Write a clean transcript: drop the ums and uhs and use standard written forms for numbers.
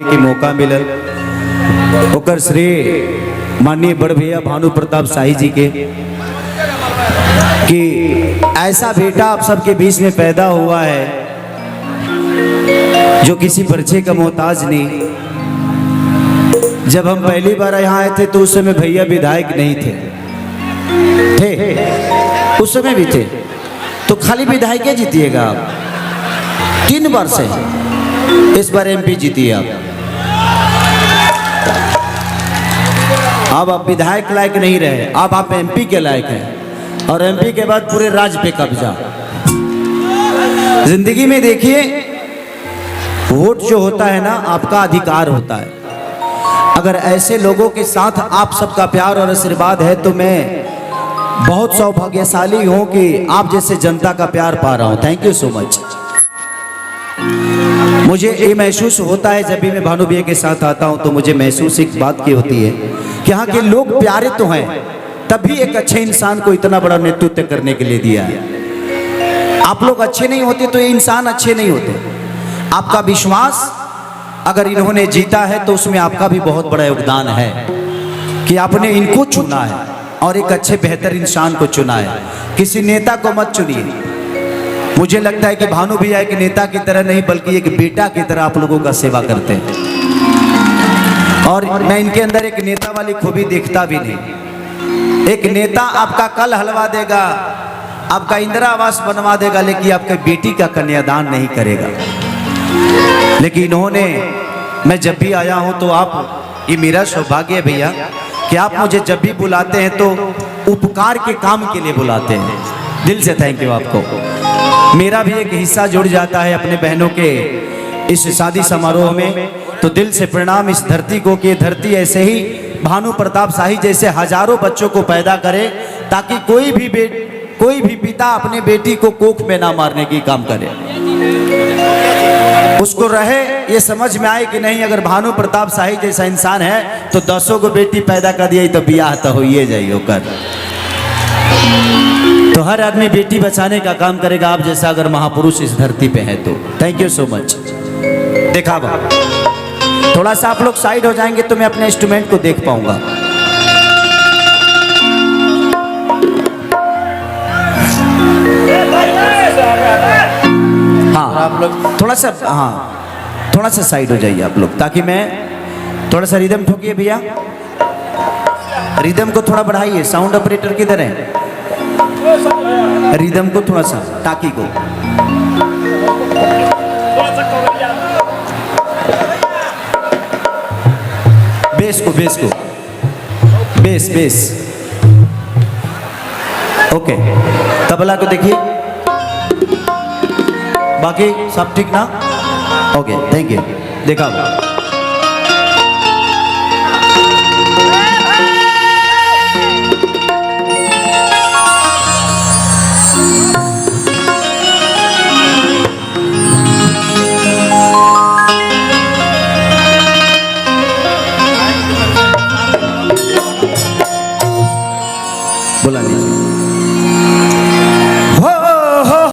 के मौका मिलल ओकर श्रेय माननीय बड़ भैया भानु प्रताप शाही जी के कि ऐसा बेटा आप सबके बीच में पैदा हुआ है जो किसी परिचय का मोहताज नहीं। जब हम पहली बार यहाँ आए थे तो उस समय भैया विधायक नहीं थे उस समय भी थे तो खाली विधायक जीतिएगा आप 3 बार से। इस बार एमपी जीतिए अब आप विधायक लायक नहीं रहे, अब आप एमपी के लायक हैं और एमपी के बाद पूरे राज्य पे कब्जा। जिंदगी में देखिए वोट जो होता है ना आपका अधिकार होता है। अगर ऐसे लोगों के साथ आप सबका प्यार और आशीर्वाद है तो मैं बहुत सौभाग्यशाली हूं कि आप जैसे जनता का प्यार पा रहा हूं। Thank you so much. मुझे ये महसूस होता है जब भी मैं भानु भैया के साथ आता हूं तो मुझे महसूस एक बात की होती है कि यहाँ के लोग प्यारे तो हैं तभी एक अच्छे इंसान को इतना बड़ा नेतृत्व करने के लिए दिया है। आप लोग अच्छे नहीं होते तो ये इंसान अच्छे नहीं होते। आपका विश्वास अगर इन्होंने जीता है तो उसमें आपका भी बहुत बड़ा योगदान है कि आपने इनको चुना है और एक अच्छे बेहतर इंसान को चुना है। किसी नेता को मत चुनिए। मुझे लगता है कि भानु भैया एक नेता की तरह नहीं बल्कि एक बेटा की तरह आप लोगों का सेवा करते हैं और मैं इनके अंदर एक नेता वाली खूबी देखता भी नहीं। एक नेता आपका कल हलवा देगा, आपका इंदिरा आवास बनवा देगा, लेकिन आपके बेटी का कन्यादान नहीं करेगा। लेकिन इन्होंने, मैं जब भी आया हूं तो आप, ये मेरा सौभाग्य है भैया कि आप मुझे जब भी बुलाते हैं तो उपकार के काम के लिए बुलाते हैं। दिल से थैंक यू आपको। मेरा भी एक हिस्सा जुड़ जाता है अपने बहनों के इस शादी समारोह में, तो दिल से प्रणाम इस धरती को कि धरती ऐसे ही भानु प्रताप शाही जैसे हजारों बच्चों को पैदा करे ताकि कोई भी पिता अपने बेटी को कोख में ना मारने की काम करे। उसको रहे ये समझ में आए कि नहीं अगर भानु प्रताप शाही जैसा इंसान है तो 10 को बेटी पैदा कर दिया तो ब्याह तो हो ही जाइए कर। तो हर आदमी बेटी बचाने का काम करेगा आप जैसा अगर महापुरुष इस धरती पे है तो। Thank you so much. देखा बाबा थोड़ा सा आप लोग साइड हो जाएंगे तो मैं अपने इंस्ट्रूमेंट को देख पाऊंगा। हाँ आप लोग थोड़ा सा, हाँ थोड़ा सा साइड हो जाइए आप लोग ताकि मैं थोड़ा सा रिदम ठोकिए भैया। रिदम को थोड़ा बढ़ाइए। साउंड ऑपरेटर किधर है? रिदम को थोड़ा सा, टाकी को बेस को बेस ओके। तबला को देखिए। बाकी सब ठीक ना? Okay thank you. देखा बोला नहीं।